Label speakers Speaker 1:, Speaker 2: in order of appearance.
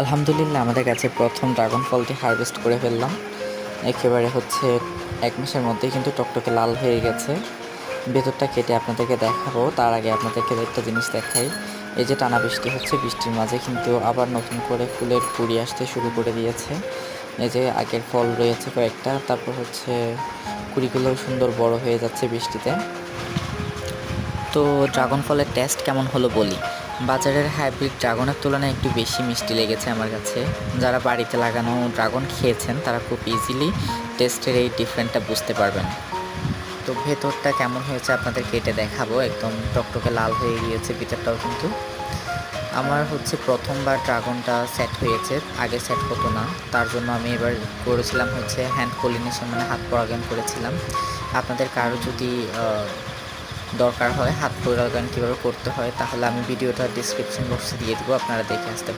Speaker 1: আলহামদুলিল্লাহ আমাদের কাছে প্রথম ড্রাগন ফলটি হারভেস্ট করে ফেললাম। একেবারে ১ মাসের মধ্যেই কিন্তু টকটকে লাল হয়ে গেছে। ভেতরটা কেটে আপনাদেরকে দেখাবো, তার আগে আপনাদেরকে একটা জিনিস দেখাই। এই যে টানা বৃষ্টি হচ্ছে, বৃষ্টির মাঝে কিন্তু আবার নতুন করে ফুলের কুঁড়ি আসতে শুরু করে দিয়েছে। এই যে আগের ফল রয়েছে কয়েকটা, তারপর কুঁড়িগুলোও সুন্দর বড় হয়ে যাচ্ছে বৃষ্টিতে। তো ড্রাগন ফলের টেস্ট কেমন হলো বলি। বাজারের হাইব্রিড ড্রাগনের তুলনায় একটু বেশি মিষ্টি লেগেছে আমার কাছে। যারা বাড়িতে লাগানো ড্রাগন খেয়েছেন তারা খুব ইজিলি টেস্টের এই ডিফারেন্টটা বুঝতে পারবেন। তো ভেতরটা কেমন হয়েছে আপনাদের কেটে দেখাবো। একদম টকটকে লাল হয়ে গিয়েছে ভিতরটাও কিন্তু। আমার প্রথমবার ড্রাগনটা সেট হয়েছে, আগে সেট হতো না। তার জন্য আমি এবার করেছিলাম হ্যান্ড পলিনেশন, মানে হাত পরাগায়ন করেছিলাম। আপনাদের কারো যদি দরকার হয় হাত পরাগায়ন কীভাবে করতে হয়, তাহলে আমি ভিডিওটা ডিসক্রিপশন বক্সে দিয়ে দেবো, আপনারা দেখে আসতে